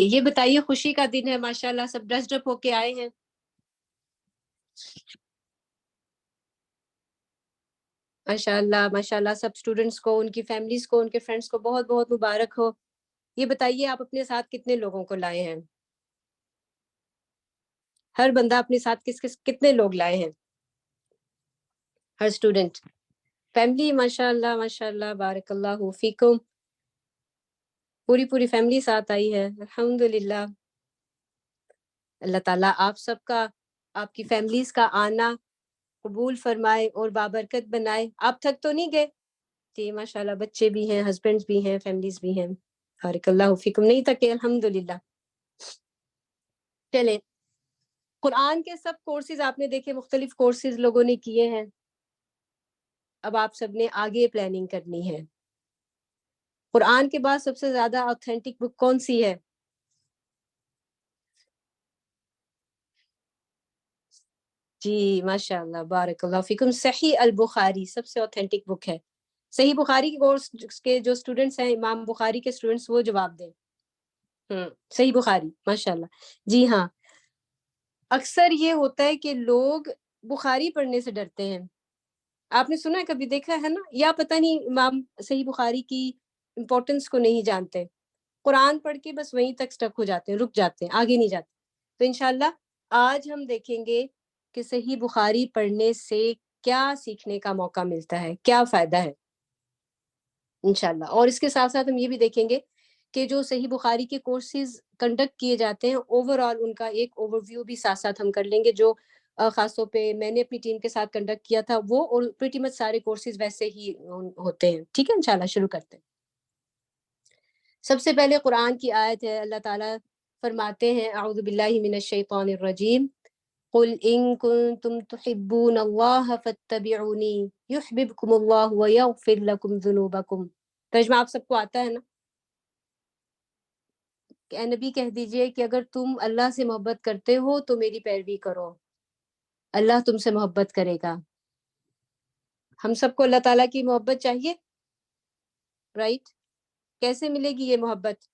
یہ بتائیے خوشی کا دن ہے ماشاءاللہ سب ڈریسڈ اپ ہو کے آئے ہیں. ماشاءاللہ سب اسٹوڈنٹس کو ان کی فیملیز کو ان کے فرینڈس کو بہت بہت مبارک ہو. یہ بتائیے آپ اپنے ساتھ کتنے لوگوں کو لائے ہیں؟ ہر بندہ اپنے ساتھ کتنے لوگ لائے ہیں؟ ہر اسٹوڈنٹ فیملی ماشاءاللہ بارک اللہ فیکم. پوری فیملی ساتھ آئی ہے الحمدللہ. اللہ تعالیٰ آپ سب کا آپ کی فیملیز کا آنا قبول فرمائے اور بابرکت بنائے. آپ تھک تو نہیں گئے؟ جی ماشاءاللہ بچے بھی ہیں، ہسبینڈز بھی ہیں، فیملیز بھی ہیں. بارک اللہ فیکم. نہیں تھکے الحمدللہ. چلیں قرآن کے سب کورسز آپ نے دیکھے، مختلف کورسز لوگوں نے کیے ہیں. اب آپ سب نے آگے پلاننگ کرنی ہے. قرآن کے بعد سب سے زیادہ آتھینٹک بک کون سی ہے؟ جی ماشاءاللہ بارک اللہ فیکم. صحیح البخاری سب سے آتھینٹک بک ہے. صحیح بخاری کے کورس کے جو اسٹوڈنٹس ہیں، امام بخاری کے اسٹوڈنٹس، وہ جواب دیں. صحیح بخاری ماشاءاللہ. جی ہاں، اکثر یہ ہوتا ہے کہ لوگ بخاری پڑھنے سے ڈرتے ہیں. آپ نے سنا ہے، کبھی دیکھا ہے نا؟ یا پتہ نہیں امام صحیح بخاری کی امپورٹنس کو نہیں جانتے، قرآن پڑھ کے بس وہیں تک سٹک ہو جاتے ہیں، رک جاتے ہیں، آگے نہیں جاتے. تو انشاءاللہ آج ہم دیکھیں گے کہ صحیح بخاری پڑھنے سے کیا سیکھنے کا موقع ملتا ہے، کیا فائدہ ہے انشاءاللہ. اور اس کے ساتھ ساتھ ہم یہ بھی دیکھیں گے کہ جو صحیح بخاری کے کورسز کنڈکٹ کیے جاتے ہیں، اوور آل ان کا ایک اوور ویو بھی ساتھ ساتھ ہم کر لیں گے. جو خاص طور پہ میں نے اپنی ٹیم کے ساتھ کنڈکٹ کیا تھا وہ، اور پریٹی مچ سارے کورسز ویسے ہی ہوتے ہیں. ٹھیک ہے، انشاءاللہ شروع کرتے ہیں. سب سے پہلے قرآن کی آیت ہے. اللہ تعالیٰ فرماتے ہیں اعوذ باللہ من الشیطان الرجیم قل ان کنتم تحبون اللہ فاتبعونی یحببکم اللہ ویغفر لکم ذنوبکم. ترجمہ آپ سب کو آتا ہے نا؟ کہ اے نبی کہہ دیجئے کہ اگر تم اللہ سے محبت کرتے ہو تو میری پیروی کرو، اللہ تم سے محبت کرے گا. ہم سب کو اللہ تعالیٰ کی محبت چاہیے، رائٹ؟ کیسے ملے گی یہ محبت؟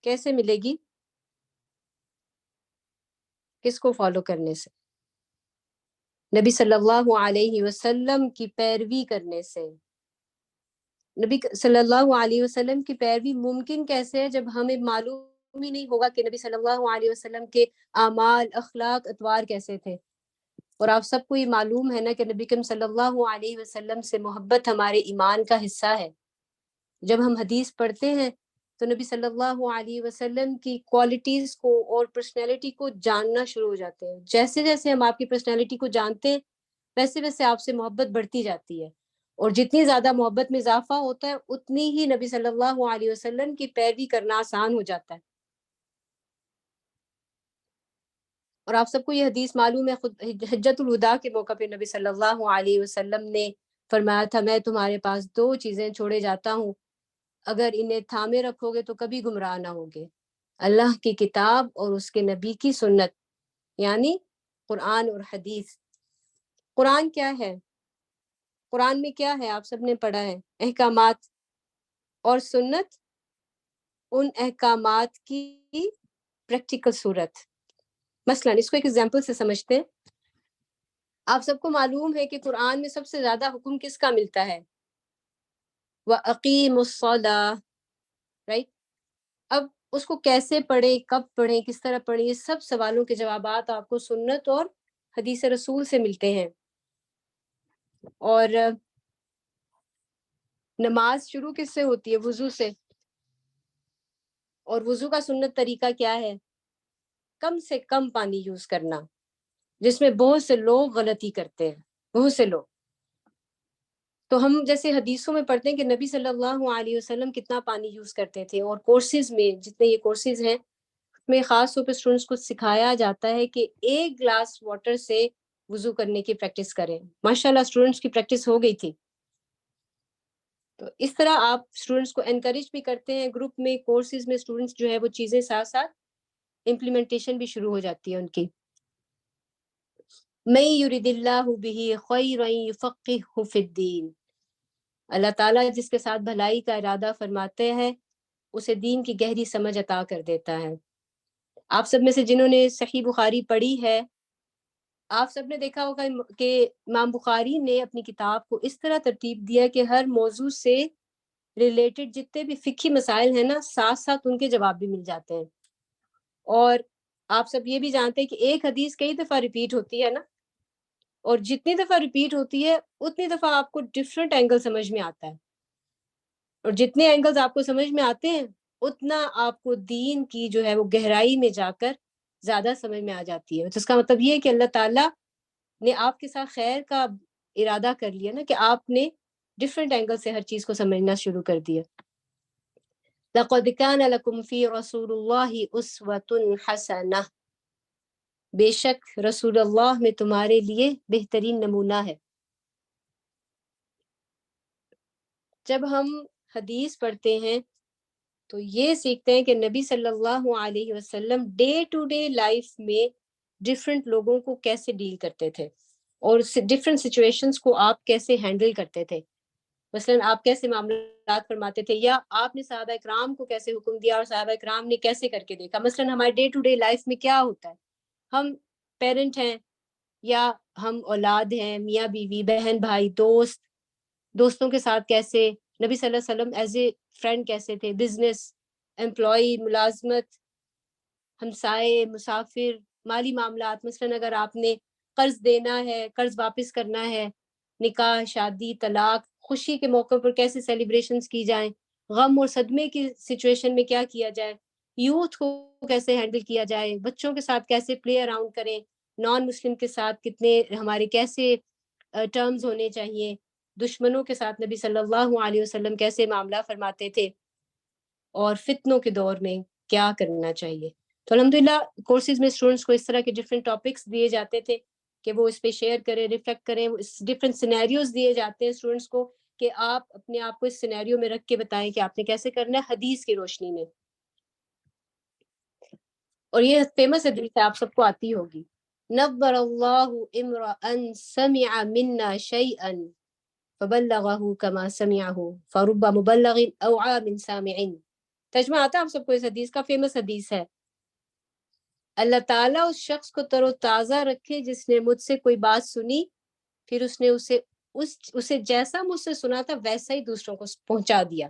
کیسے ملے گی؟ کس کو فالو کرنے سے؟ نبی صلی اللہ علیہ وسلم کی پیروی کرنے سے. نبی صلی اللہ علیہ وسلم کی پیروی ممکن کیسے ہے جب ہمیں معلوم ہی نہیں ہوگا کہ نبی صلی اللہ علیہ وسلم کے اعمال، اخلاق، اطوار کیسے تھے. اور آپ سب کو یہ معلوم ہے نا کہ نبی کریم صلی اللہ علیہ وسلم سے محبت ہمارے ایمان کا حصہ ہے. جب ہم حدیث پڑھتے ہیں تو نبی صلی اللہ علیہ وسلم کی کوالٹیز کو اور پرسنالٹی کو جاننا شروع ہو جاتے ہیں. جیسے جیسے ہم آپ کی پرسنالٹی کو جانتے ہیں ویسے ویسے آپ سے محبت بڑھتی جاتی ہے، اور جتنی زیادہ محبت میں اضافہ ہوتا ہے اتنی ہی نبی صلی اللہ علیہ وسلم کی پیروی کرنا آسان ہو جاتا ہے. اور آپ سب کو یہ حدیث معلوم ہے، خود حجت الوداع کے موقع پہ نبی صلی اللہ علیہ وسلم نے فرمایا تھا میں تمہارے پاس دو چیزیں چھوڑے جاتا ہوں، اگر انہیں تھامے رکھو گے تو کبھی گمراہ نہ ہوگے، اللہ کی کتاب اور اس کے نبی کی سنت، یعنی قرآن اور حدیث. قرآن کیا ہے؟ قرآن میں کیا ہے؟ آپ سب نے پڑھا ہے، احکامات، اور سنت ان احکامات کی پریکٹیکل صورت. مثلا اس کو ایک ایگزامپل سے سمجھتے ہیں. آپ سب کو معلوم ہے کہ قرآن میں سب سے زیادہ حکم کس کا ملتا ہے؟ وَأَقِيمُوا الصَّلَاةَ، رائٹ؟ اب اس کو کیسے پڑھیں، کب پڑھیں، کس طرح پڑھیں، یہ سب سوالوں کے جوابات آپ کو سنت اور حدیث رسول سے ملتے ہیں. اور نماز شروع کس سے ہوتی ہے؟ وضو سے. اور وضو کا سنت طریقہ کیا ہے؟ کم سے کم پانی یوز کرنا، جس میں بہت سے لوگ غلطی کرتے ہیں، بہت سے لوگ. تو ہم جیسے حدیثوں میں پڑھتے ہیں کہ نبی صلی اللہ علیہ وسلم کتنا پانی یوز کرتے تھے، اور کورسز میں جتنے یہ کورسز ہیں میں خاص طور پہ اسٹوڈنٹس کو سکھایا جاتا ہے کہ ایک گلاس واٹر سے وضو کرنے کی پریکٹس کریں. ماشاءاللہ اسٹوڈنٹس کی پریکٹس ہو گئی تھی. تو اس طرح آپ اسٹوڈنٹس کو انکریج بھی کرتے ہیں گروپ میں، کورسز میں اسٹوڈنٹس جو ہے وہ چیزیں ساتھ ساتھ امپلیمنٹیشن بھی شروع ہو جاتی ہے ان کی. مَن یرد اللہ بہ خیرا یفقہہ فی الدین. اللہ تعالیٰ جس کے ساتھ بھلائی کا ارادہ فرماتے ہیں اسے دین کی گہری سمجھ عطا کر دیتا ہے۔ آپ سب میں سے جنہوں نے صحیح بخاری پڑھی ہے، آپ سب نے دیکھا ہوگا کہ امام بخاری نے اپنی کتاب کو اس طرح ترتیب دیا کہ ہر موضوع سے ریلیٹڈ جتنے بھی فقہی مسائل ہیں نا، ساتھ ساتھ ان کے جواب بھی مل جاتے ہیں۔ اور آپ سب یہ بھی جانتے ہیں کہ ایک حدیث کئی دفعہ ریپیٹ ہوتی ہے نا، اور جتنی دفعہ ریپیٹ ہوتی ہے اتنی دفعہ آپ کو ڈفرینٹ اینگل سمجھ میں آتا ہے، اور جتنے اینگلز آپ کو سمجھ میں آتے ہیں اتنا آپ کو دین کی جو ہے وہ گہرائی میں جا کر زیادہ سمجھ میں آ جاتی ہے۔ تو اس کا مطلب یہ ہے کہ اللہ تعالیٰ نے آپ کے ساتھ خیر کا ارادہ کر لیا نا، کہ آپ نے ڈفرینٹ اینگل سے ہر چیز کو سمجھنا شروع کر دیا۔ لَقَدْ كَانَ لَكُمْ فِي رَسُولِ اللَّهِ أُسْوَةٌ حَسَنَةٌ، بے شک رسول اللہ میں تمہارے لیے بہترین نمونہ ہے۔ جب ہم حدیث پڑھتے ہیں تو یہ سیکھتے ہیں کہ نبی صلی اللہ علیہ وسلم ڈے ٹو ڈے لائف میں ڈفرینٹ لوگوں کو کیسے ڈیل کرتے تھے، اور ڈفرینٹ سچویشنز کو آپ کیسے ہینڈل کرتے تھے۔ مثلاً آپ کیسے معاملات فرماتے تھے، یا آپ نے صحابہ کرام کو کیسے حکم دیا اور صحابہ کرام نے کیسے کر کے دیکھا۔ مثلاً ہمارے ڈے ٹو ڈے لائف میں کیا ہوتا ہے، ہم پیرنٹ ہیں یا ہم اولاد ہیں، میاں بیوی، بہن بھائی، دوستوں کے ساتھ کیسے، نبی صلی اللہ علیہ وسلم ایز اے فرینڈ کیسے تھے، بزنس، امپلائی، ملازمت، ہمسائے، مسافر، مالی معاملات۔ مثلاً اگر آپ نے قرض دینا ہے، قرض واپس کرنا ہے، نکاح، شادی، طلاق، خوشی کے موقع پر کیسے سیلیبریشنز کی جائیں، غم اور صدمے کی سچویشن میں کیا کیا جائے، یوتھ کو کیسے ہینڈل کیا جائے، بچوں کے ساتھ کیسے پلے اراؤنڈ کریں، نان مسلم کے ساتھ کتنے ہمارے کیسے ٹرمز ہونے چاہیے، دشمنوں کے ساتھ نبی صلی اللہ علیہ وسلم کیسے معاملہ فرماتے تھے، اور فتنوں کے دور میں کیا کرنا چاہیے۔ تو الحمدللہ کورسز میں اسٹوڈنٹس کو اس طرح کے ڈفرینٹ ٹاپکس دیے جاتے تھے کہ وہ اس پہ شیئر کریں، ریفلیکٹ کریں، ڈفرینٹ سینیریوز دیے جاتے ہیں اسٹوڈنٹس کو کہ آپ اپنے آپ کو اس سینیریو میں رکھ کے بتائیں کہ آپ نے کیسے کرنا ہے حدیث کی روشنی میں۔ اور یہ فیمس حدیث ہے، آپ سب کو آتی ہوگی، نبر اللہ امرأ سمع منا شیئا فبلغه كما سمعه فرب مبلغ اوعى من سامع۔ ترجمہ آتا ہے آپ سب کو، اس حدیث کا فیمس حدیث ہے، اللہ تعالیٰ اس شخص کو تر و تازہ رکھے جس نے مجھ سے کوئی بات سنی، پھر اس نے اسے جیسا مجھ سے سنا تھا ویسا ہی دوسروں کو پہنچا دیا،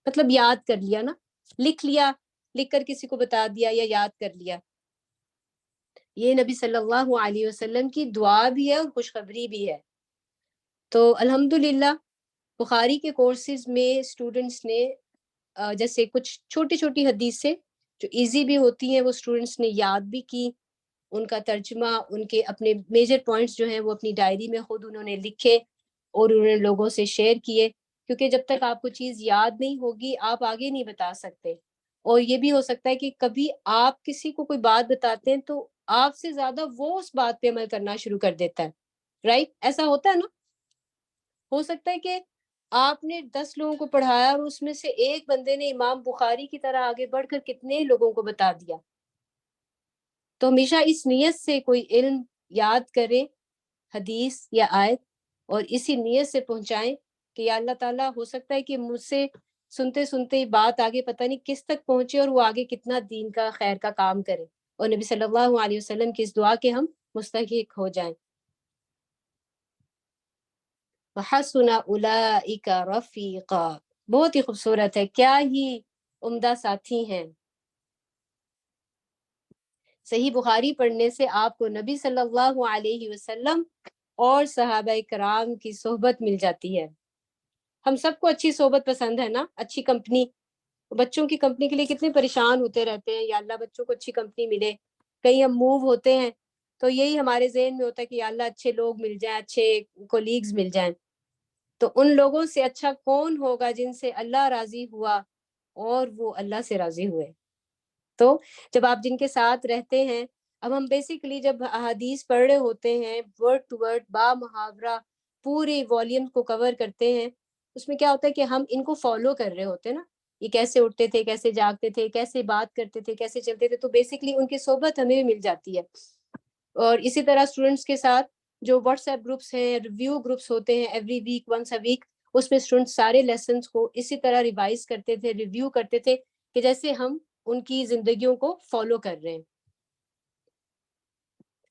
مطلب یاد کر لیا نا، لکھ کر کسی کو بتا دیا یا یاد کر لیا۔ یہ نبی صلی اللہ علیہ وسلم کی دعا بھی ہے اور خوشخبری بھی ہے۔ تو الحمدللہ بخاری کے کورسز میں اسٹوڈنٹس نے جیسے کچھ چھوٹی چھوٹی حدیثیں جو ایزی بھی ہوتی ہیں وہ اسٹوڈنٹس نے یاد بھی کی، ان کا ترجمہ، ان کے اپنے میجر پوائنٹس جو ہیں وہ اپنی ڈائری میں خود انہوں نے لکھے اور انہوں نے لوگوں سے شیئر کیے، کیونکہ جب تک آپ کو چیز یاد نہیں ہوگی آپ آگے نہیں بتا سکتے۔ اور یہ بھی ہو سکتا ہے کہ کبھی آپ کسی کو کوئی بات بتاتے ہیں تو آپ سے زیادہ وہ اس بات پہ عمل کرنا شروع کر دیتا ہے، رائٹ؟ ایسا ہوتا ہے نا، ہو سکتا ہے کہ آپ نے 10 لوگوں کو پڑھایا اور اس میں سے ایک بندے نے امام بخاری کی طرح آگے بڑھ کر کتنے لوگوں کو بتا دیا۔ تو ہمیشہ اس نیت سے کوئی علم یاد کریں، حدیث یا آیت، اور اسی نیت سے پہنچائیں کہ یا اللہ تعالیٰ ہو سکتا ہے کہ مجھ سے سنتے سنتے بات آگے پتہ نہیں کس تک پہنچے اور وہ آگے کتنا دین کا خیر کا کام کرے، اور نبی صلی اللہ علیہ وسلم کی اس دعا کے ہم مستحق ہو جائیں۔ وَحَسُنَ أُولَئِكَ رَفِيقًا، بہت ہی خوبصورت ہے، کیا ہی عمدہ ساتھی ہیں۔ صحیح بخاری پڑھنے سے آپ کو نبی صلی اللہ علیہ وسلم اور صحابہ کرام کی صحبت مل جاتی ہے۔ ہم سب کو اچھی صحبت پسند ہے نا، اچھی کمپنی۔ بچوں کی کمپنی کے لیے کتنے پریشان ہوتے رہتے ہیں، یا اللہ بچوں کو اچھی کمپنی ملے، کہیں ہم موو ہوتے ہیں تو یہی ہمارے ذہن میں ہوتا ہے کہ یا اللہ اچھے لوگ مل جائیں، اچھے کولیگز مل جائیں۔ تو ان لوگوں سے اچھا کون ہوگا جن سے اللہ راضی ہوا اور وہ اللہ سے راضی ہوئے۔ تو جب آپ جن کے ساتھ رہتے ہیں، اب ہم بیسیکلی جب احادیث پڑھ رہے ہوتے ہیں ورڈ ٹو ورڈ با محاورہ پوری والیوم کو کور کرتے ہیں، اس میں کیا ہوتا ہے کہ ہم ان کو فالو کر رہے ہوتے ہیں نا، یہ کیسے اٹھتے تھے، کیسے جاگتے تھے، کیسے بات کرتے تھے، کیسے چلتے تھے، تو بیسیکلی ان کی صحبت ہمیں بھی مل جاتی ہے۔ اور اسی طرح اسٹوڈنٹس کے ساتھ جو واٹس ایپ گروپس ہیں، ریویو گروپس ہوتے ہیں every week, once a week, اس میں اسٹوڈنٹس سارے لیسنس کو اسی طرح ریوائز کرتے تھے، ریویو کرتے تھے کہ جیسے ہم ان کی زندگیوں کو فالو کر رہے ہیں.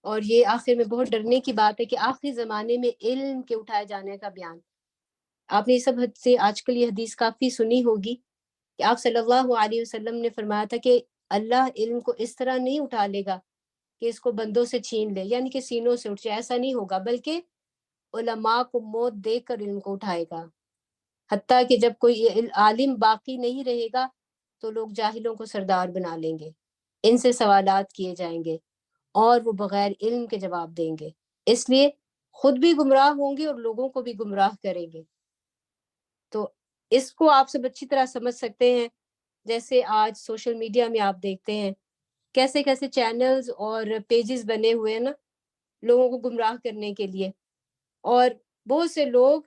اور یہ آخر میں بہت ڈرنے کی بات ہے کہ آخری زمانے میں علم کے اٹھائے جانے کا بیان. آپ نے یہ سب حد سے آج کل یہ حدیث کافی سنی ہوگی کہ آپ صلی اللہ علیہ وسلم نے فرمایا تھا کہ اللہ علم کو اس طرح نہیں اٹھا لے گا کہ اس کو بندوں سے چھین لے، یعنی کہ سینوں سے اٹھ جائے، ایسا نہیں ہوگا، بلکہ علماء کو موت دے کر علم کو اٹھائے گا. حتیٰ کہ جب کوئی عالم باقی نہیں رہے گا تو لوگ جاہلوں کو سردار بنا لیں گے، ان سے سوالات کیے جائیں گے اور وہ بغیر علم کے جواب دیں گے. اس لیے خود بھی گمراہ ہوں گے اور لوگوں کو بھی گمراہ کریں گے. تو اس کو آپ سب اچھی طرح سمجھ سکتے ہیں. جیسے آج سوشل میڈیا میں آپ دیکھتے ہیں کیسے کیسے چینلز اور پیجز بنے ہوئے ہیں نا لوگوں کو گمراہ کرنے کے لیے. اور بہت سے لوگ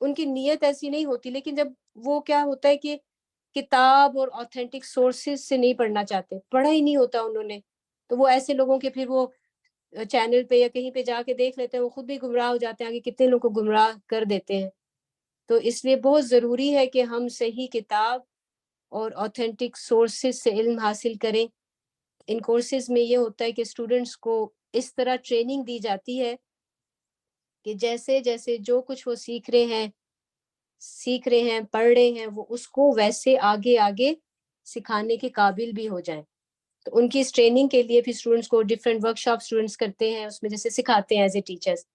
ان کی نیت ایسی نہیں ہوتی، لیکن جب وہ کیا ہوتا ہے کہ کتاب اور آتھینٹک سورسز سے نہیں پڑھنا چاہتے، پڑھا ہی نہیں ہوتا انہوں نے، تو وہ ایسے لوگوں کے پھر وہ چینل پہ یا کہیں پہ جا کے دیکھ لیتے ہیں، وہ خود بھی گمراہ ہو جاتے ہیں، آگے کتنے لوگ کو گمراہ کر دیتے ہیں. تو اس لیے بہت ضروری ہے کہ ہم صحیح کتاب اور آتھینٹک سورسز سے علم حاصل کریں. ان کورسز میں یہ ہوتا ہے کہ اسٹوڈنٹس کو اس طرح ٹریننگ دی جاتی ہے کہ جیسے جیسے جو کچھ وہ سیکھ رہے ہیں پڑھ رہے ہیں، وہ اس کو ویسے آگے آگے سکھانے کے قابل بھی ہو جائیں. تو ان کی اس ٹریننگ کے لیے پھر اسٹوڈنٹس کو ڈفرینٹ ورک شاپ اسٹوڈنٹس کرتے ہیں، اس میں جیسے سکھاتے ہیں ایز اے ٹیچرس.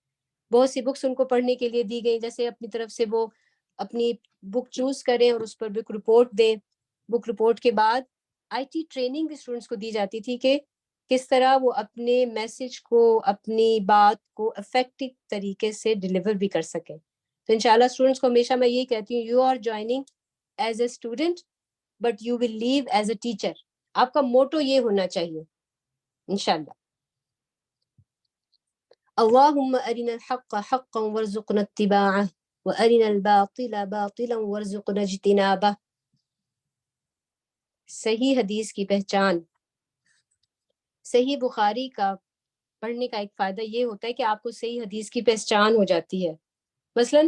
بہت سی بکس ان کو پڑھنے کے لیے دی گئی، جیسے اپنی طرف سے وہ اپنی بک چوز کریں اور اس پر بک رپورٹ دیں. بک رپورٹ کے بعد آئی ٹی ٹریننگ بھی اسٹوڈنٹس کو دی جاتی تھی کہ کس طرح وہ اپنے میسج کو، اپنی بات کو افیکٹو طریقے سے ڈلیور بھی کر سکیں. تو انشاءاللہ اسٹوڈنٹس کو ہمیشہ میں یہ کہتی ہوں، you are joining as a student but you will leave as a teacher. آپ کا موٹو یہ ہونا چاہیے انشاءاللہ. اللہم ارنا الحق حقا وارزقنا اتباعه وارنا الباطل باطلا وارزقنا اجتنابه. صحیح حدیث کی پہچان. صحیح بخاری کا پڑھنے کا ایک فائدہ یہ ہوتا ہے کہ آپ کو صحیح حدیث کی پہچان ہو جاتی ہے. مثلا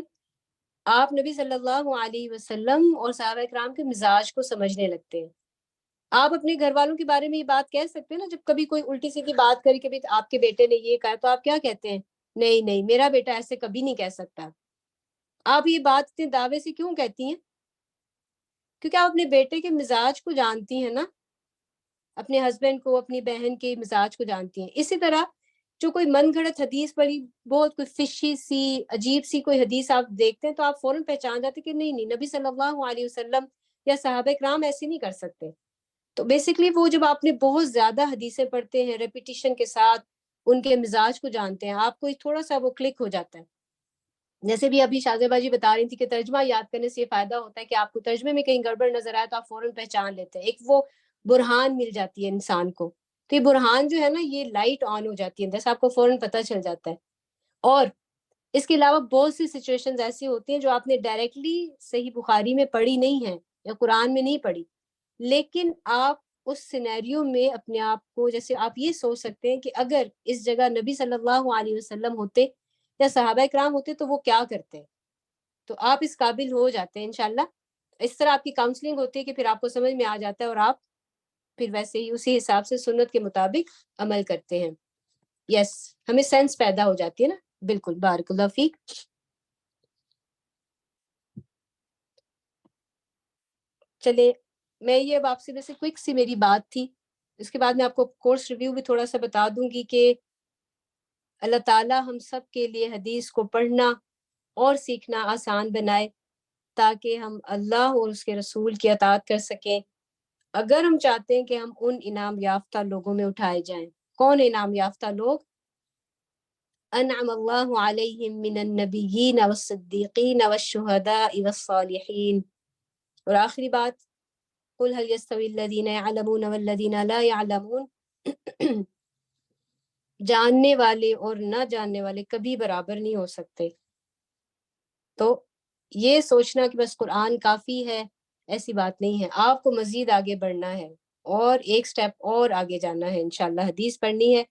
آپ نبی صلی اللہ علیہ وسلم اور صحابہ اکرام کے مزاج کو سمجھنے لگتے ہیں. آپ اپنے گھر والوں کے بارے میں یہ بات کہہ سکتے ہیں نا، جب کبھی کوئی الٹی سیدھی بات کری کہ آپ کے بیٹے نے یہ کہا، تو آپ کیا کہتے ہیں؟ نہیں نہیں، میرا بیٹا ایسے کبھی نہیں کہہ سکتا. آپ یہ بات اتنے دعوے سے کیوں کہتی ہیں؟ کیونکہ آپ اپنے بیٹے کے مزاج کو جانتی ہیں نا، اپنے ہسبینڈ کو، اپنی بہن کے مزاج کو جانتی ہیں. اسی طرح جو کوئی من گھڑت حدیث پڑھی، بہت کوئی فشی سی عجیب سی کوئی حدیث آپ دیکھتے ہیں تو آپ فوراً پہچان جاتے کہ نہیں نہیں، نبی صلی اللہ علیہ وسلم یا صحابہ کرام ایسے نہیں کر سکتے. تو بیسکلی وہ جب آپ نے بہت زیادہ حدیثیں پڑھتے ہیں ریپیٹیشن کے ساتھ، ان کے مزاج کو جانتے ہیں، آپ کو تھوڑا سا وہ کلک ہو جاتا ہے. جیسے بھی ابھی شازیہ باجی بتا رہی تھی کہ ترجمہ یاد کرنے سے یہ فائدہ ہوتا ہے کہ آپ کو ترجمے میں کہیں گڑبڑ نظر آئے تو آپ فوراً پہچان لیتے ہیں، ایک وہ برہان مل جاتی ہے انسان کو. تو یہ برہان جو ہے نا، یہ لائٹ آن ہو جاتی ہے، جیسے آپ کو فوراً پتہ چل جاتا ہے. اور اس کے علاوہ بہت سی سچویشنز ایسی ہوتی ہیں جو آپ نے ڈائریکٹلی صحیح بخاری میں پڑھی نہیں ہے یا قرآن میں نہیں پڑھی، لیکن آپ اس سینیریو میں اپنے آپ کو، جیسے آپ یہ سوچ سکتے ہیں کہ اگر اس جگہ نبی صلی اللہ علیہ وسلم ہوتے یا صحابہ کرام ہوتے تو وہ کیا کرتے. تو آپ اس قابل ہو جاتے ہیں انشاءاللہ. اس طرح آپ کی کاؤنسلنگ ہوتی ہے کہ پھر آپ کو سمجھ میں آ جاتا ہے اور آپ پھر ویسے ہی اسی حساب سے سنت کے مطابق عمل کرتے ہیں. یس، ہمیں سینس پیدا ہو جاتی ہے نا. بالکل، بارک اللہ فیک. چلے میں یہ اب آپ سے ویسے کوئک سی میری بات تھی، اس کے بعد میں آپ کو کورس ریویو بھی تھوڑا سا بتا دوں گی کہ اللہ تعالیٰ ہم سب کے لیے حدیث کو پڑھنا اور سیکھنا آسان بنائے تاکہ ہم اللہ اور اس کے رسول کی اطاعت کر سکیں، اگر ہم چاہتے ہیں کہ ہم ان انعام یافتہ لوگوں میں اٹھائے جائیں. کون انعام یافتہ لوگ؟ انعم اللہ علیہم من النبیین والصدیقین والشہداء والصالحین. اور آخری بات، قل هل يستوي الذین يعلمون والذین لا يعلمون. جاننے والے اور نہ جاننے والے کبھی برابر نہیں ہو سکتے. تو یہ سوچنا کہ بس قرآن کافی ہے، ایسی بات نہیں ہے. آپ کو مزید آگے بڑھنا ہے اور ایک سٹیپ اور آگے جانا ہے. انشاءاللہ حدیث پڑھنی ہے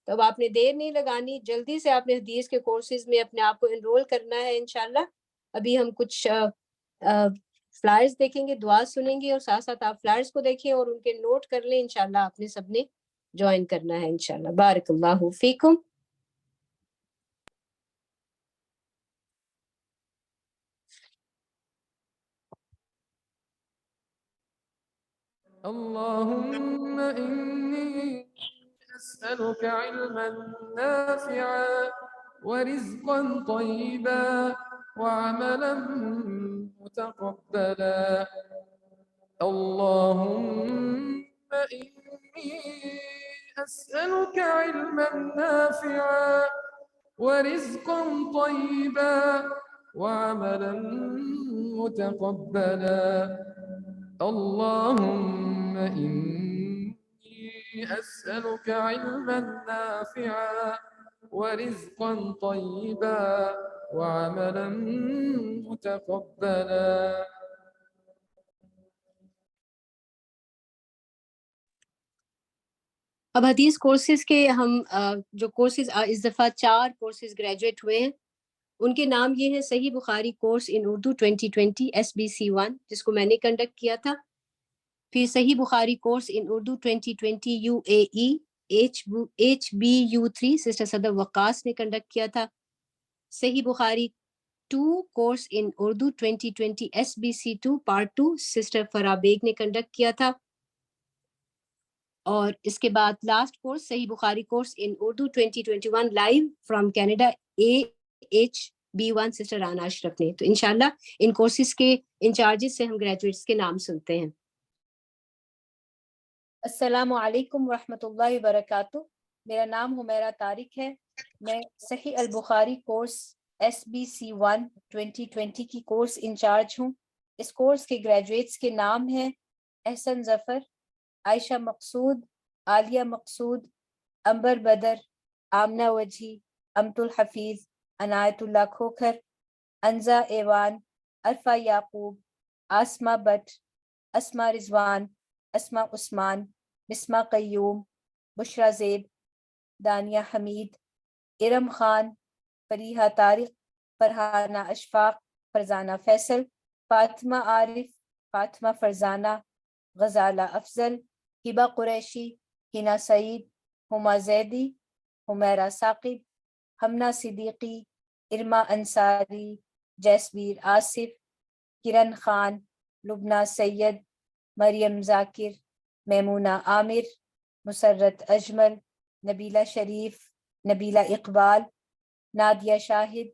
تو اب آپ نے دیر نہیں لگانی، جلدی سے آپ نے حدیث کے کورسز میں اپنے آپ کو انرول کرنا ہے انشاءاللہ. ابھی ہم کچھ فلائرز دیکھیں گے, دعا سنیں گے, اور ساتھ ساتھ آپ فلائرز کو دیکھیں اور ان کے نوٹ کر لیں. انشاءاللہ آپ نے سب نے جوائن کرنا ہے انشاءاللہ. بارک اللہ فیکم. اللهم إني أسألك علما نافعا ورزقا طيبا وعملا متقبلا. اللهم إني أسألك علما نافعا ورزقا طيبا وعملا متقبلا. اللهم إني أسألك علما نافعا ورزقا طيبا وعملا متقبلا. اب حدیث کورسز کے ہم جو کورسز اس دفعہ 4 کورسز گریجویٹ ہوئے ہیں, ان کے نام یہ ہیں: صحیح Bukhari course in Urdu 2020 SBC1 جس کو میں نے کنڈکٹ کیا تھا, پھر صحیح Bukhari course in Urdu 2020 UAE HBU3 sister صدر وقاص نے کنڈکٹ کیا تھا, صحیح Bukhari 2 course in Urdu 2020 SBC2 part 2 sister Farah Baig نے کنڈکٹ کیا تھا, اور اس کے بعد لاسٹ کورس صحیح Bukhari course in Urdu 2021 live from Canada AHB1 sister Rana Ashraf نے. تو انشاءاللہ ان کورسز کے انچارجز سے ہم گریجویٹس کے نام سنتے ہیں. السلام علیکم ورحمۃ اللہ وبرکاتہ. میرا نام حمیرہ طارق ہے. میں صحیح البخاری کورس SBC1 2020 کی کورس انچارج ہوں. اس کورس کے گریجویٹس کے نام ہیں: احسن ظفر, عائشہ مقصود, عالیہ مقصود, امبر بدر, آمنہ وجھی, امت الحفیظ, عنایت اللہ کھوکھر, انزا ایوان, عرفہ یعقوب, آسمہ بٹ, اسما رضوان, اسما عثمان, بسمہ قیوم, بشرا زیب, دانیہ حمید, ارم خان, فریحہ طارق, فرحانہ اشفاق, فرزانہ فیصل, فاطمہ عارف, فاطمہ فرزانہ, غزالہ افضل, ہبہ قریشی, ہنا سعید, ہما زیدی, حمیرہ ثاقب, ہمنہ صدیقی, ارما انصاری, جیسبیر آصف, کرن خان, لبنہ سید, مریم ذاکر, میمونہ عامر, مسرت اجمل, نبیلہ شریف, نبیلہ اقبال, نادیہ شاہد,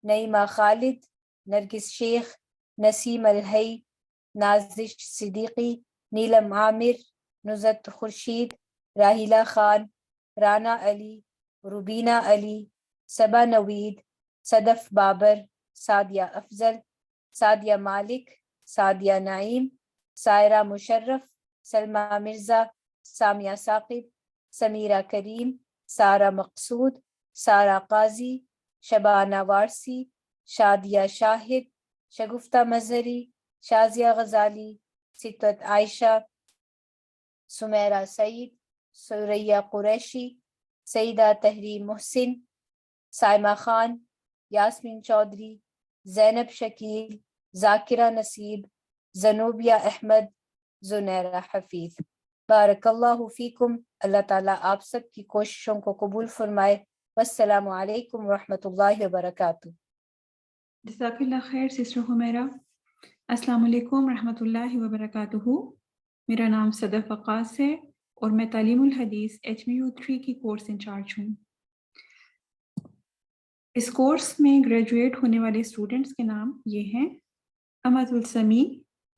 نعیمہ خالد, نرگس شیخ, نسیم الحی, نازش صدیقی, نیلم عامر, نزت خورشید, راحیلہ خان, رانا علی, روبینہ علی, صبا نوید, صدف بابر, سعدیہ افضل, سعدیہ مالک, سعدیہ نعیم, سائرہ مشرف, سلمہ مرزا, سامیہ ثاقب, سمیرہ کریم, سارہ مقصود, سارہ قاضی, شبانہ وارسی, شادیہ شاہد, شگفتہ مظہری, شازیہ غزالی, ستوت عائشہ, سمیرہ سعید, سریہ قریشی, سیدہ تحریر محسن, سائمہ خان, یاسمین چودھری, زینب شکیل, ذاکرہ نصیب, زنوبیہ احمد, زنیرہ حفیظ. بارک اللہ فیکم. اللہ تعالیٰ آپ سب کی کوششوں کو قبول فرمائے. والسلام علیکم ورحمۃ اللہ وبرکاتہ. جزاک اللہ خیر سسٹر حمیرہ. السلام علیکم ورحمۃ اللہ وبرکاتہ. میرا نام صدف وقاص ہے اور میں تعلیم الحدیث HBU3 کی کورس انچارج ہوں. اس کورس میں گریجویٹ ہونے والے اسٹوڈنٹس کے نام یہ ہیں: امت السمی,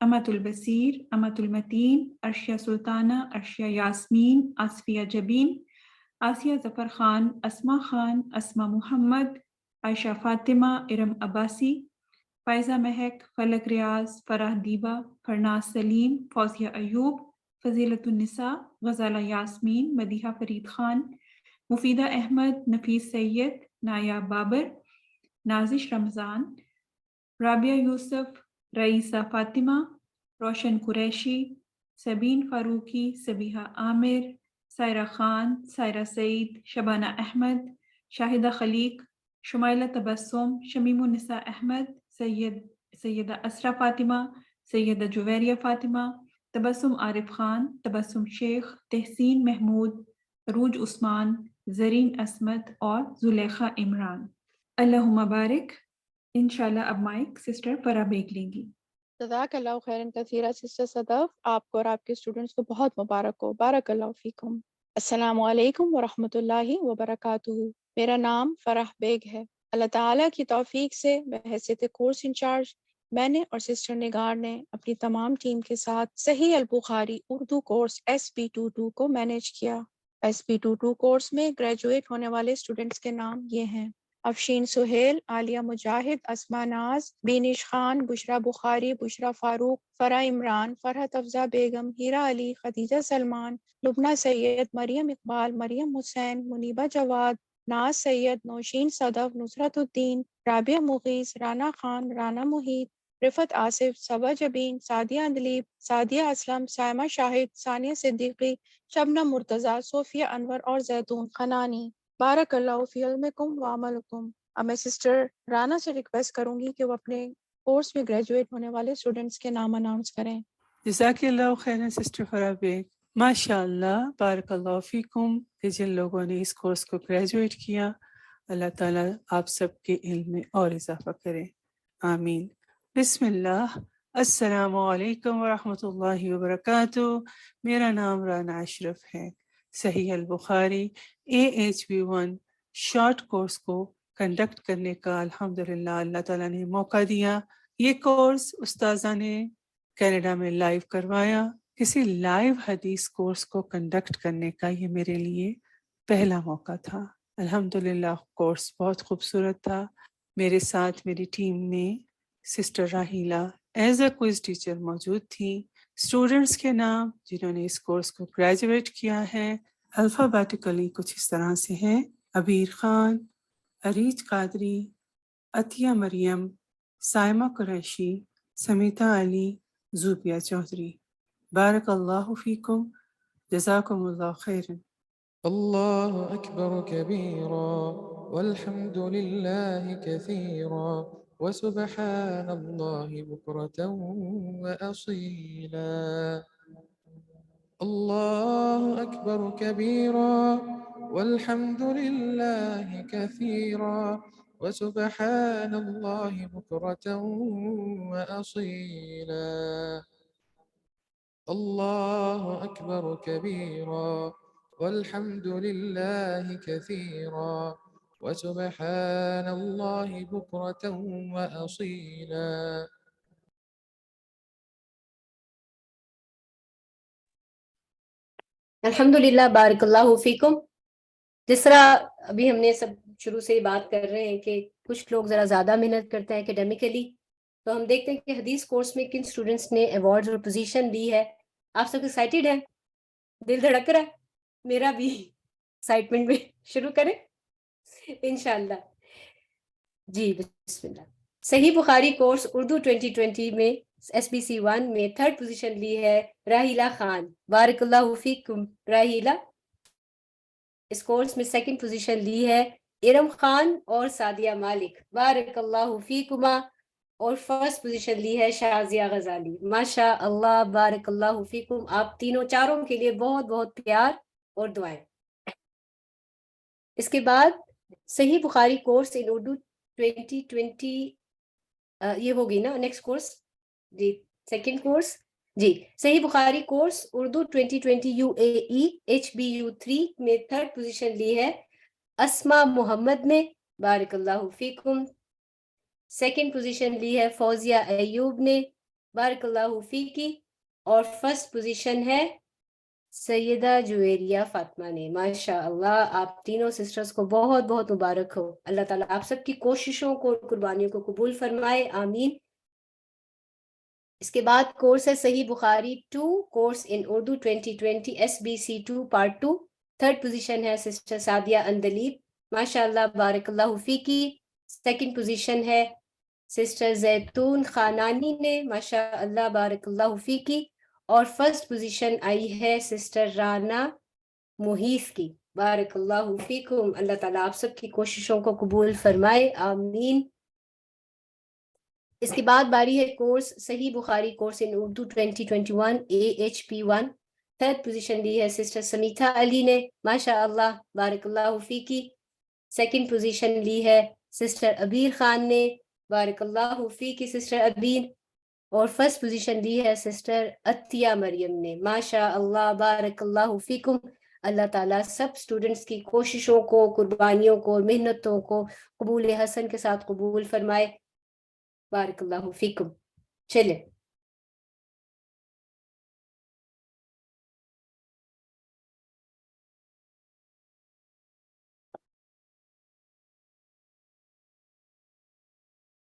امت البصیر, امت المتین, عرشیہ سلطانہ, عرشیہ یاسمین, آصفیہ جبین, آسیہ ظفر خان, اسما خان, اسما محمد, عائشہ فاطمہ, ارم عباسی, فائزہ مہک, فلک ریاض, فرح دیبا, فرناز سلیم, فوزیہ ایوب, فضیلت النساء, غزالہ یاسمین, مدیحہ فرید خان, مفیدہ احمد, نفیس سید, نایاب بابر, نازش رمضان, رابعہ یوسف, رئیسہ فاطمہ, روشن قریشی, سبین فاروقی, سبیحہ عامر, سائرہ خان, سائرہ سعید, شبانہ احمد, شاہدہ خلیق, شمائلہ تبسم, شمیم النساء احمد, سیدہ اسرا فاطمہ, سیدہ جویریہ فاطمہ، تبسم عارف خان، تبسم شیخ، تحسین محمود، عروج عثمان، زرین عصمت اور زلیخا عمران۔ اللہم بارک۔ انشاءاللہ اب مائک سسٹر فرح بیگ لیں گی۔ جزاک اللہ خیرن کثیرہ سسٹر صدف، آپ کو اور آپ کے اسٹوڈنٹس کو بہت مبارک ہو، بارک اللہ فیکم۔ السلام علیکم ورحمۃ اللہ وبرکاتہ۔ میرا نام فرح بیگ ہے۔ اللہ تعالیٰ کی توفیق سے بحیثیت کورس انچارج میں نے اور سسٹر نگار نے اپنی تمام ٹیم کے ساتھ صحیح البخاری اردو کورس SP22 کو مینیج کیا۔ SP22 کورس میں گریجویٹ ہونے والے اسٹوڈنٹس کے نام یہ ہیں: افشین سہیل، عالیہ مجاہد، اسما ناز، بینش خان، بشرا بخاری، بشرا فاروق، فرح عمران، فرحت افزا بیگم، ہیرا علی، خدیجہ سلمان، لبنہ سید، مریم اقبال، مریم حسین، منیبہ جواد، ناز سید، نوشین صدف، نصرت الدین، رابعہ مغیث، رانا خان، رانا محیط، رفت آصف، صبا جبین، سعدیہ اندلیب، سعدیہ اسلم، سائمہ شاہد، ثانیہ صدیقی، شبنم مرتضیٰ، صوفیہ انور اور زیتون خنانی۔ بارک اللہ فی علمکم و عملکم۔ اب میں سسٹر رانا سے ریکویسٹ کروں گی کہ وہ اپنے کورس میں گریجویٹ ہونے والے اسٹوڈنٹس کے نام اناؤنس کریں۔ جزاک اللہ خیرن سسٹر فرح بیگ۔ ماشاء اللہ، بارک اللہ فیکم کہ جن لوگوں نے اس کورس کو گریجویٹ کیا، اللہ تعالیٰ آپ سب کے علم میں اور اضافہ کرے، آمین۔ بسم اللہ۔ السلام علیکم ورحمۃ اللہ وبرکاتہ۔ میرا نام رانا اشرف ہے۔ صحیح البخاری AHB1 شارٹ کورس کو کنڈکٹ کرنے کا الحمدللہ اللہ تعالیٰ نے موقع دیا۔ یہ کورس استاذہ نے کینیڈا میں لائیو کروایا۔ کسی لائیو حدیث کورس کو کنڈکٹ کرنے کا یہ میرے لیے پہلا موقع تھا۔ الحمدللہ کورس بہت خوبصورت تھا۔ میرے ساتھ میری ٹیم میں sister Raheela as a quiz teacher موجود تھی۔ اسٹوڈنٹس کے نام جنہوں نے اس کورس کو گریجویٹ کیا ہے الفابیٹیکلی کچھ اس طرح سے ہیں: عبیر خان، اریج قادری، عطیہ مریم، سائمہ قریشی، سمیتا علی، زوبیہ چودھری۔ بارک اللہ فیکم، جزاکم اللہ خیرا۔ اللہ اکبر کبیرا والحمد للہ کثیرا وسبحان اللہ بکرة وأصیلا۔ اللہ اکبر کبیرا والحمد للہ کثیرا وسبحان اللہ بکرة وأصیلا۔ اللہ اکبر کبیرا والحمد للہ کثیرا وسبحان اللہ بکرة وأصیلا۔ الحمدللہ، بارک اللہ فیکم۔ جس طرح ابھی ہم نے سب شروع سے بات کر رہے ہیں کہ کچھ لوگ ذرا زیادہ محنت کرتے ہیں اکیڈیمکلی، تو ہم دیکھتے ہیں کہ حدیث کورس میں کن اسٹوڈنٹس نے ایوارڈز اور پوزیشن لی ہے۔ آپ سب ایکسائٹیڈ ہیں؟ دل دھڑک رہا ہے؟ میرا بھی ایکسائٹمنٹ میں شروع کریں انشاءاللہ۔ جی بسم اللہ۔ صحیح بخاری کورس اردو 2020 میں SBC1 میں 3rd پوزیشن لی ہے راہیلہ خان۔ بارک اللہ فیکم راہیلہ۔ اس کورس میں 2nd پوزیشن لی ہے ارم خان اور سعدیہ مالک۔ بارک اللہ فیکما۔ اور 1st پوزیشن لی ہے شازیہ غزالی۔ ماشاء اللہ، بارک اللہ فیکم۔ آپ تینوں چاروں کے لیے بہت بہت پیار اور دعائیں۔ اس کے بعد صحیح بخاری کورس ان اردو 2020 یہ ہوگی نا نیکسٹ کورس؟ جی 2nd کورس جی صحیح Bukhari course Urdu 2020 UAE HBU3 میں 3rd پوزیشن لی ہے اسما محمد نے۔ بارک اللہ فیکم۔ 2nd پوزیشن لی ہے فوزیہ ایوب نے۔ بارک اللہ فیکی۔ اور 1st پوزیشن ہے سیدہ جویریہ فاطمہ نے۔ ماشاء اللہ، آپ تینوں سسٹرز کو بہت بہت مبارک ہو۔ اللہ تعالیٰ آپ سب کی کوششوں کو، قربانیوں کو قبول فرمائے، آمین۔ اس کے بعد کورس ہے صحیح Bukhari 2 course in Urdu 2020 SBC2 part 2۔ 3rd position ہے سسٹر سعدیہ اندلیب۔ ماشاء اللہ، بارک اللہ فیکی۔ 2nd پوزیشن ہے سسٹر زیتون خانانی نے۔ ماشاء اللہ، بارک اللہ فیکی۔ اور 1st پوزیشن آئی ہے سسٹر رانا محیث کی۔ بارک اللہ فیکم۔ اللہ تعالیٰ آپ سب کی کوششوں کو قبول فرمائے، آمین۔ اس کے بعد باری ہے کورس صحیح Bukhari course in Urdu 2021 AHP1. Third position لی ہے سسٹر سمیتھا علی نے، ماشاء اللہ بارک اللہ فیکی. سیکنڈ پوزیشن لی ہے سسٹر ابیر خان نے، بارک اللہ فیکی سسٹر ابیر. اور فرسٹ پوزیشن لی ہے سسٹر عطیہ مریم نے، ماشاء اللہ بارک اللہ فیکم. اللہ تعالیٰ سب اسٹوڈنٹس کی کوششوں کو، قربانیوں کو، محنتوں کو قبول حسن کے ساتھ قبول فرمائے. بارک اللہ فیکم. چلے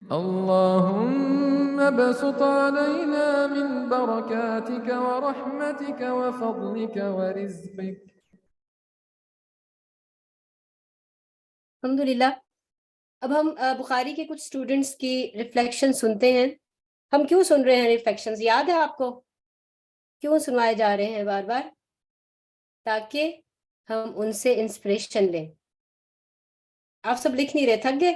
اللهم ابسط علينا من بركاتك ورحمتك وفضلك ورزقك. الحمدللہ. اب ہم بخاری کے کچھ اسٹوڈنٹس کی ریفلیکشن سنتے ہیں. ہم کیوں سن رہے ہیں ریفلیکشنز؟ یاد ہے آپ کو کیوں سنوائے جا رہے ہیں بار بار؟ تاکہ ہم ان سے انسپریشن لیں. آپ سب لکھ نہیں رہے، تھک گئے؟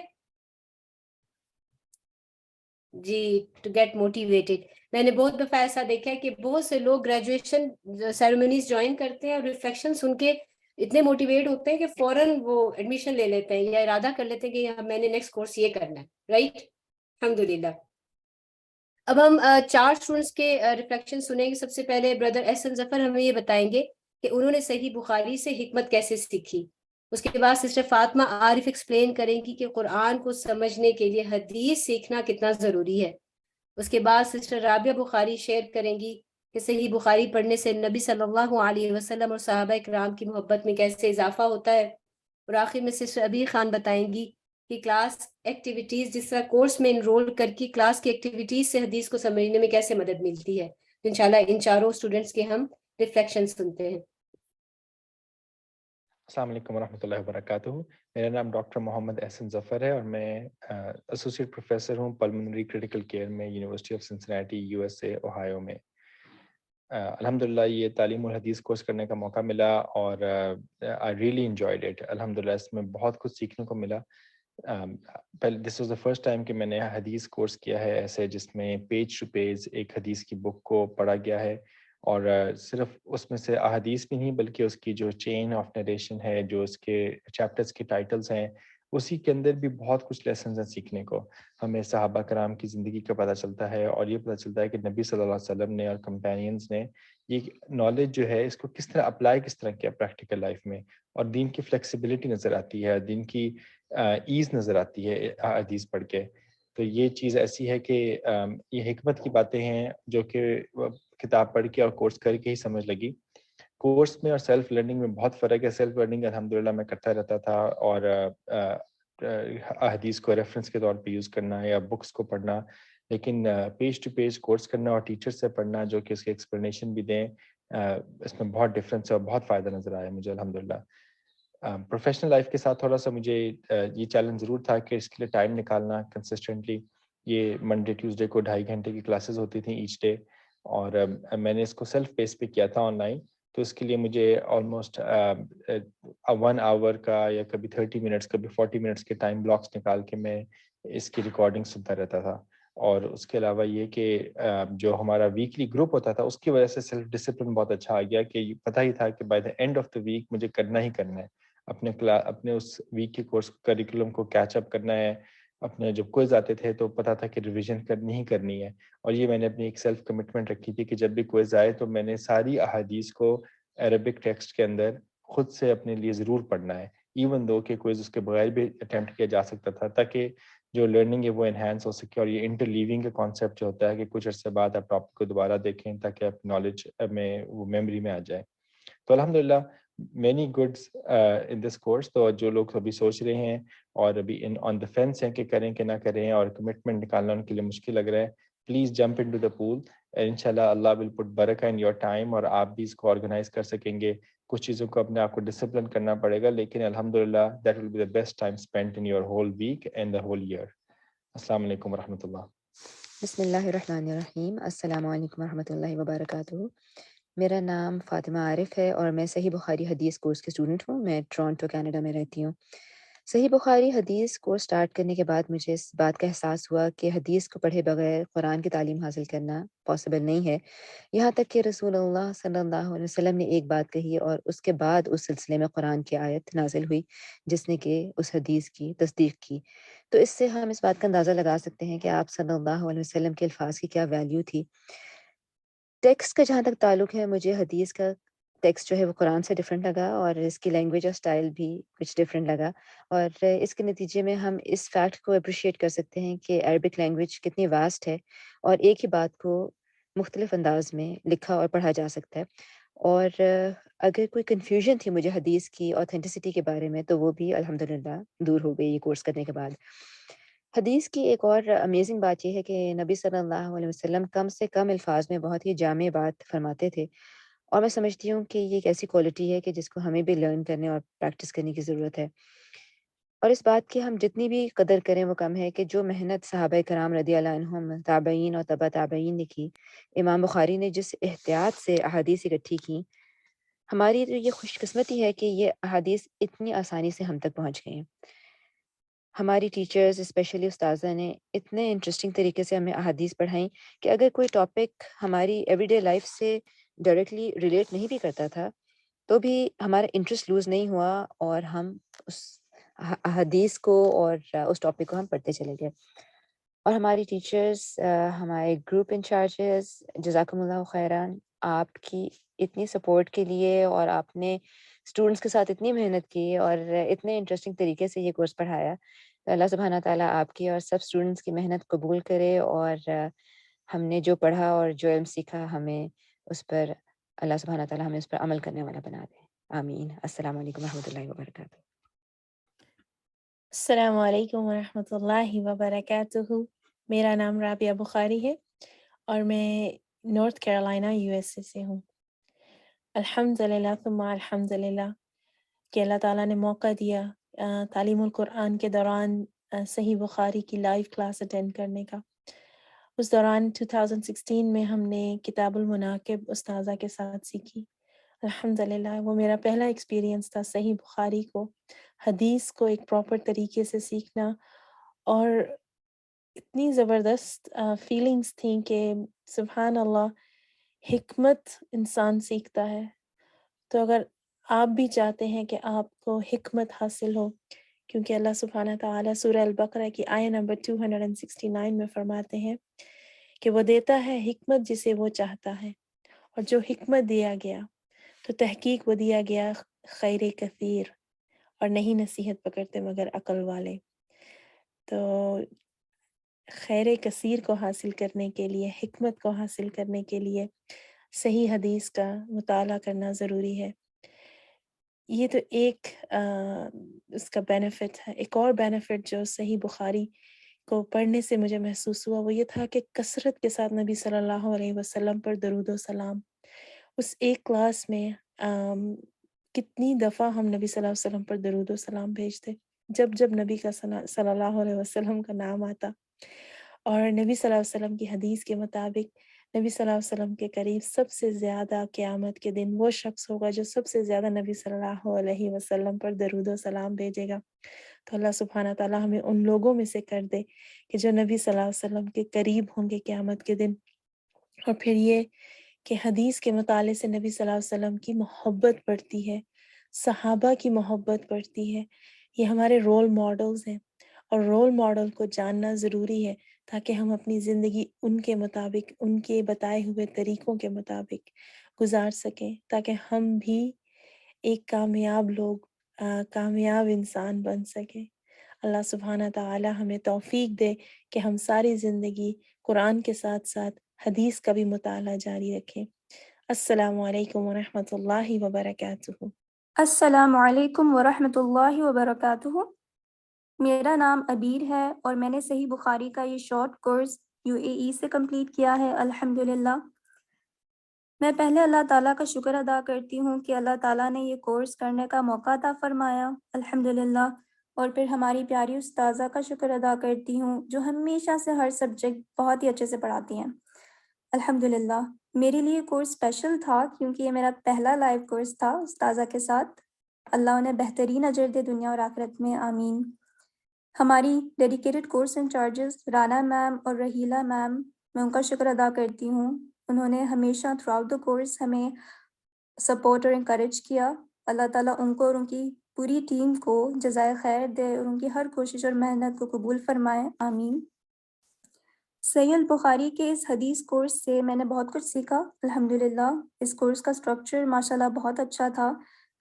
جی، ٹو گیٹ موٹیویٹیڈ. میں نے بہت دفعہ ایسا دیکھا ہے کہ بہت سے لوگ گریجویشن سیریمنیز جوائن کرتے ہیں اور ریفلیکشن سن کے اتنے موٹیویٹ ہوتے ہیں کہ فوراً وہ ایڈمیشن لے لیتے ہیں یا ارادہ کر لیتے ہیں کہ میں نے نیکسٹ کورس یہ کرنا ہے. رائٹ، الحمدللہ. اب ہم 4 اسٹوڈنٹس کے ریفلیکشن سنیں گے. سب سے پہلے بردر احسن ظفر ہمیں یہ بتائیں گے کہ انہوں نے صحیح بخاری سے حکمت کیسے سیکھی. اس کے بعد سسٹر فاطمہ عارف ایکسپلین کریں گی کہ قرآن کو سمجھنے کے لیے حدیث سیکھنا کتنا ضروری ہے. اس کے بعد سسٹر رابعہ بخاری شیئر کریں گی کہ صحیح بخاری پڑھنے سے نبی صلی اللہ علیہ وسلم اور صحابہ کرام کی محبت میں کیسے اضافہ ہوتا ہے. اور آخر میں سسٹر ابیر خان بتائیں گی کہ کلاس ایکٹیویٹیز جس طرح کورس میں انرول کر کے کلاس کی ایکٹیویٹیز سے حدیث کو سمجھنے میں کیسے مدد ملتی ہے. انشاءاللہ ان چاروں اسٹوڈنٹس کے ہم ریفلیکشن سنتے ہیں. السلام علیکم ورحمۃ اللہ وبرکاتہ. میرا نام ڈاکٹر محمد احسن ظفر ہے اور میں ایسوسیٹ پروفیسر ہوں پلمنری کرٹیکل کیئر میں university of Cincinnati USA Ohio میں. الحمدللہ یہ تعلیم الحدیث کورس کرنے کا موقع ملا اور آئی ریئلی انجوائڈ اٹ. الحمدللہ اس میں بہت کچھ سیکھنے کو ملا. پہلے this was the first time کہ میں نے حدیث کورس کیا ہے ایسے جس میں پیج ٹو پیج ایک حدیث کی بک کو پڑھا گیا ہے اور صرف اس میں سے احادیث بھی نہیں بلکہ اس کی جو چین آف نریشن ہے، جو اس کے چیپٹرز کے ٹائٹلز ہیں، اسی کے اندر بھی بہت کچھ لیسنز ہیں سیکھنے کو. ہمیں صحابہ کرام کی زندگی کا پتہ چلتا ہے اور یہ پتہ چلتا ہے کہ نبی صلی اللہ علیہ وسلم نے اور کمپینینز نے یہ نالج جو ہے اس کو کس طرح اپلائی کس طرح کیا پریکٹیکل لائف میں. اور دین کی فلیکسیبلٹی نظر آتی ہے، دین کی ایز نظر آتی ہے حدیث پڑھ کے. تو یہ چیز ایسی ہے کہ یہ حکمت کی باتیں ہیں جو کہ کتاب پڑھ کے اور کورس کر کے ہی سمجھ لگی. کورس میں اور سیلف لرننگ میں بہت فرق ہے. سیلف لرننگ الحمدللہ میں کرتا رہتا تھا اور حدیث کو ریفرنس کے طور پہ یوز کرنا یا بکس کو پڑھنا، لیکن پیج ٹو پیج کورس کرنا اور ٹیچر سے پڑھنا جو کہ اس کی ایکسپلینیشن بھی دیں، اس میں بہت ڈفرینس ہے اور بہت فائدہ نظر آیا مجھے الحمدللہ. پروفیشنل لائف کے ساتھ تھوڑا سا مجھے یہ چیلنج ضرور تھا کہ اس کے لیے ٹائم نکالنا کنسسٹنٹلی. یہ منڈے ٹیوزڈے کو 2.5 گھنٹے کی کلاسز ہوتی تھیں ایچ ڈے اور میں نے اس کو سیلف پیس پہ کیا تھا آن لائن. تو اس کے لیے مجھے آلموسٹ 1 آور کا یا کبھی 30 منٹس کبھی 40 منٹس کے ٹائم بلاکس نکال کے میں اس کی ریکارڈنگ سنتا رہتا تھا. اور اس کے علاوہ یہ کہ جو ہمارا ویکلی گروپ ہوتا تھا اس کی وجہ سے سیلف ڈسپلن بہت اچھا آ گیا کہ پتہ ہی تھا کہ by the end of the week مجھے کرنا ہی کرنا ہے، اپنے اس ویک کے کورس کریکولم کو کیچ اپ کرنا ہے. اپنے جب کوئز آتے تھے تو پتہ تھا کہ ریویژن کرنی ہی کرنی ہے. اور یہ میں نے اپنی ایک سیلف کمٹمنٹ رکھی تھی کہ جب بھی کوئز آئے تو میں نے ساری احادیث کو عربک ٹیکسٹ کے اندر خود سے اپنے لیے ضرور پڑھنا ہے، ایون دو کہ کوئز اس کے بغیر بھی اٹیمپٹ کیا جا سکتا تھا تاکہ جو لرننگ ہے وہ انہینس ہو سکے. اور یہ انٹر لیونگ کا کانسیپٹ جو ہوتا ہے کہ کچھ عرصے بعد آپ ٹاپک کو دوبارہ دیکھیں تاکہ آپ نالج میں وہ میموری میں آ جائے. تو الحمدللہ many goods in this course. تو جو لوگ ابھی سوچ رہے ہیں اور ابھی آن دا فینس ہیں کہ کریں کہ نہ کریں اور کمٹمنٹ نکالنا ان کے لیے مشکل لگ رہا ہے، please jump into the pool. انشاءاللہ اللہ ول پٹ برکہ ان یور ٹائم اور آپ بھی اس کو آرگنائز کر سکیں گے. کچھ چیزوں کو اپنے آپ کو ڈسپلن کرنا پڑے گا لیکن الحمدللہ that will be the best time spent in your whole weekend the whole year. السلام علیکم ورحمۃ اللہ. بسم اللہ الرحمن الرحیم. السلام علیکم ورحمۃ اللہ وبرکاتہ. میرا نام فاطمہ عارف ہے اور میں صحیح بخاری حدیث کورس کی اسٹوڈنٹ ہوں. میں ٹورانٹو کینیڈا میں رہتی ہوں. صحیح بخاری حدیث کورس سٹارٹ کرنے کے بعد مجھے اس بات کا احساس ہوا کہ حدیث کو پڑھے بغیر قرآن کی تعلیم حاصل کرنا پاسبل نہیں ہے، یہاں تک کہ رسول اللہ صلی اللہ علیہ وسلم نے ایک بات کہی اور اس کے بعد اس سلسلے میں قرآن کی آیت نازل ہوئی جس نے کہ اس حدیث کی تصدیق کی۔ تو اس سے ہم اس بات کا اندازہ لگا سکتے ہیں کہ آپ صلی اللہ علیہ وسلم کے الفاظ کی کیا ویلیو تھی۔ ٹیکسٹ کا جہاں تک تعلق ہے، مجھے حدیث کا ٹیکسٹ جو ہے وہ قرآن سے ڈفرینٹ لگا اور اس کی لینگویج اور اسٹائل بھی کچھ ڈفرینٹ لگا، اور اس کے نتیجے میں ہم اس فیکٹ کو اپریشیٹ کر سکتے ہیں کہ عربک لینگویج کتنی واسٹ ہے اور ایک ہی بات کو مختلف انداز میں لکھا اور پڑھا جا سکتا ہے۔ اور اگر کوئی کنفیوژن تھی مجھے حدیث کی اوتھینٹسٹی کے بارے میں تو وہ بھی الحمدللہ دور ہو گئی یہ کورس کرنے کے بعد۔ حدیث کی ایک اور امیزنگ بات یہ ہے کہ نبی صلی اللہ علیہ وسلم کم سے کم الفاظ میں بہت ہی جامع بات فرماتے تھے، اور میں سمجھتی ہوں کہ یہ ایک ایسی کوالٹی ہے کہ جس کو ہمیں بھی لرن کرنے اور پریکٹس کرنے کی ضرورت ہے، اور اس بات کی ہم جتنی بھی قدر کریں وہ کم ہے کہ جو محنت صحابہ کرام رضی اللہ عنہم، تابعین اور تبع تابعین نے کی، امام بخاری نے جس احتیاط سے احادیث اکٹھی کی، ہماری تو یہ خوش قسمتی ہے کہ یہ احادیث اتنی آسانی سے ہم تک پہنچ گئی ہیں۔ ہماری ٹیچرز اسپیشلی استاذہ نے اتنے انٹرسٹنگ طریقے سے ہمیں احادیث پڑھائیں کہ اگر کوئی ٹاپک ہماری ایوری ڈے لائف سے ڈائریکٹلی ریلیٹ نہیں بھی کرتا تھا تو بھی ہمارا انٹرسٹ لوز نہیں ہوا اور ہم اس احادیث کو اور اس ٹاپک کو ہم پڑھتے چلے گئے۔ اور ہماری ٹیچرز، ہمارے گروپ انچارجز، جزاکم اللہ خیران، آپ کی اتنی سپورٹ کے لیے، اور آپ نے اسٹوڈنٹس کے ساتھ اتنی محنت کی اور اتنے انٹرسٹنگ طریقے سے یہ کورس پڑھایا۔ تو اللہ سبحانہ تعالیٰ آپ کی اور سب اسٹوڈنٹس کی محنت قبول کرے، اور ہم نے جو پڑھا اور جو علم سیکھا ہمیں اس پر اللہ سبحانہ تعالیٰ ہمیں اس پر عمل کرنے والا بنا دے۔ آمین۔ السلام علیکم ورحمۃ اللہ وبرکاتہ۔ السلام علیکم ورحمۃ اللہ وبرکاتہ۔ میرا نام رابعہ بخاری ہے اور میں نارتھ کیرولائنا USA سے ہوں۔ الحمدللہ ثم الحمدللہ کہ اللہ تعالیٰ نے موقع دیا تعلیم القرآن کے دوران صحیح بخاری کی لائیو کلاس اٹینڈ کرنے کا۔ اس دوران 2016 میں ہم نے کتاب المناقب استاذہ کے ساتھ سیکھی۔ الحمدللہ وہ میرا پہلا ایکسپیرینس تھا صحیح بخاری کو، حدیث کو ایک پراپر طریقے سے سیکھنا، اور اتنی زبردست فیلنگز تھیں کہ سبحان اللہ، حکمت انسان سیکھتا ہے۔ تو اگر آپ بھی چاہتے ہیں کہ آپ کو حکمت حاصل ہو، کیونکہ اللہ سبحانہ تعالیٰ سورہ البقرہ کی آیہ نمبر 269 میں فرماتے ہیں کہ وہ دیتا ہے حکمت جسے وہ چاہتا ہے، اور جو حکمت دیا گیا تو تحقیق وہ دیا گیا خیر کثیر، اور نہیں نصیحت پکڑتے مگر عقل والے۔ تو خیر کثیر کو حاصل کرنے کے لیے، حکمت کو حاصل کرنے کے لیے صحیح حدیث کا مطالعہ کرنا ضروری ہے۔ یہ تو ایک اس کا بینیفٹ ہے۔ ایک اور بینیفٹ جو صحیح بخاری کو پڑھنے سے مجھے محسوس ہوا وہ یہ تھا کہ کثرت کے ساتھ نبی صلی اللہ علیہ وسلم پر درود و سلام۔ اس ایک کلاس میں کتنی دفعہ ہم نبی صلی اللہ علیہ وسلم پر درود و سلام بھیجتے، جب جب نبی کا صلی اللہ علیہ وسلم کا نام آتا، اور نبی صلی اللہ علیہ وسلم کی حدیث کے مطابق نبی صلی اللہ علیہ وسلم کے قریب سب سے زیادہ قیامت کے دن وہ شخص ہوگا جو سب سے زیادہ نبی صلی اللہ علیہ وسلم پر درود و سلام بھیجے گا۔ تو اللہ سبحانہ تعالیٰ ہمیں ان لوگوں میں سے کر دے کہ جو نبی صلی اللہ علیہ وسلم کے قریب ہوں گے قیامت کے دن۔ اور پھر یہ کہ حدیث کے مطالعے سے نبی صلی اللہ علیہ وسلم کی محبت بڑھتی ہے، صحابہ کی محبت بڑھتی ہے۔ یہ ہمارے رول ماڈلز ہیں، اور رول ماڈل کو جاننا ضروری ہے تاکہ ہم اپنی زندگی ان کے مطابق، ان کے بتائے ہوئے طریقوں کے مطابق گزار سکیں، تاکہ ہم بھی ایک کامیاب لوگ، کامیاب انسان بن سکیں۔ اللہ سبحانہ تعالی ہمیں توفیق دے کہ ہم ساری زندگی قرآن کے ساتھ ساتھ حدیث کا بھی مطالعہ جاری رکھیں۔ السلام علیکم ورحمۃ اللہ وبرکاتہ۔ السلام علیکم ورحمۃ اللہ وبرکاتہ۔ میرا نام عبیر ہے اور میں نے صحیح بخاری کا یہ شارٹ کورس UAE سے کمپلیٹ کیا ہے الحمدللہ۔ میں پہلے اللہ تعالیٰ کا شکر ادا کرتی ہوں کہ اللہ تعالیٰ نے یہ کورس کرنے کا موقع عطا فرمایا الحمدللہ، اور پھر ہماری پیاری استاذہ کا شکر ادا کرتی ہوں جو ہمیشہ سے ہر سبجیکٹ بہت ہی اچھے سے پڑھاتی ہیں الحمدللہ۔ میرے لیے کورس اسپیشل تھا کیونکہ یہ میرا پہلا لائیو کورس تھا استاذہ کے ساتھ۔ اللہ انہیں بہترین اجر دے دنیا اور آخرت میں، آمین۔ ہماری ڈیڈیکیٹڈ کورس انچارجز رانا میم اور رحیلہ میم، میں ان کا شکر ادا کرتی ہوں۔ انہوں نے ہمیشہ تھرو آؤٹ دا کورس ہمیں سپورٹ اور انکریج کیا۔ اللہ تعالیٰ ان کو اور ان کی پوری ٹیم کو جزائے خیر دے اور ان کی ہر کوشش اور محنت کو قبول فرمائے، آمین۔ صحیح البخاری کے اس حدیث کورس سے میں نے بہت کچھ سیکھا الحمدللہ۔ اس کورس کا سٹرکچر ماشاءاللہ بہت اچھا تھا۔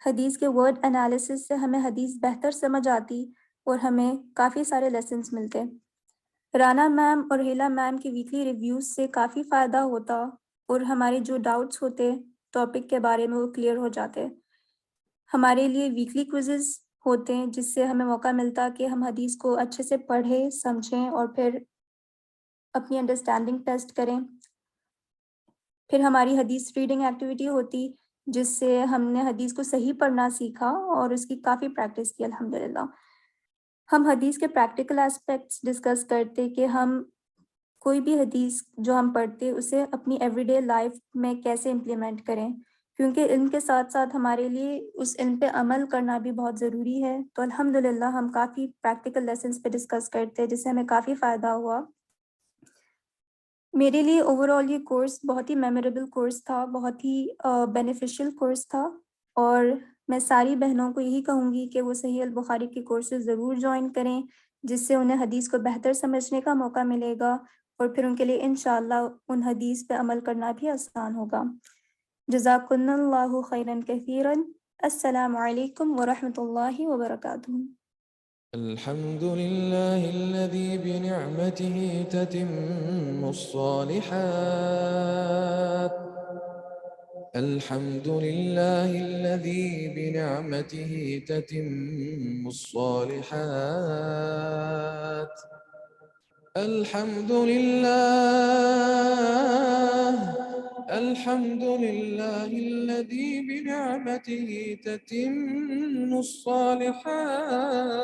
حدیث کے ورڈ انالیسس سے ہمیں حدیث بہتر سمجھ آتی اور ہمیں کافی سارے لیسنس ملتے۔ رانا میم اور ہیلا میم کی ویکلی ریویوز سے کافی فائدہ ہوتا اور ہمارے جو ڈاؤٹس ہوتے ٹاپک کے بارے میں وہ کلیئر ہو جاتے۔ ہمارے لیے ویکلی کوئزز ہوتے ہیں جس سے ہمیں موقع ملتا کہ ہم حدیث کو اچھے سے پڑھیں، سمجھیں اور پھر اپنی انڈرسٹینڈنگ ٹیسٹ کریں۔ پھر ہماری حدیث ریڈنگ ایکٹیویٹی ہوتی جس سے ہم نے حدیث کو صحیح پڑھنا سیکھا اور اس کی کافی پریکٹس کی الحمدللہ۔ ہم حدیث کے پریکٹیکل ایسپیکٹس ڈسکس کرتے کہ ہم کوئی بھی حدیث جو ہم پڑھتے اسے اپنی ایوری ڈے لائف میں کیسے امپلیمنٹ کریں، کیونکہ علم کے ساتھ ساتھ ہمارے لیے اس علم پہ عمل کرنا بھی بہت ضروری ہے۔ تو الحمدللہ ہم کافی پریکٹیکل لیسنس پہ ڈسکس کرتے جس سے ہمیں کافی فائدہ ہوا۔ میرے لیے اوور آل یہ کورس بہت ہی میموریبل کورس تھا، بہت ہی بینیفیشیل کورس تھا، اور میں ساری بہنوں کو یہی کہوں گی کہ وہ صحیح البخاری کے کورسز ضرور جوائن کریں جس سے انہیں حدیث کو بہتر سمجھنے کا موقع ملے گا اور پھر ان کے لیے انشاءاللہ ان حدیث پہ عمل کرنا بھی آسان ہوگا۔ جزاکن اللہ خیرا کثیرا۔ السلام علیکم ورحمۃ اللہ وبرکاتہ۔ الحمد لله الذي بنعمته تتم الصالحات. الحمد لله الذي بنعمته تتم الصالحات. الحمد لله الذي بنعمته تتم الصالحات.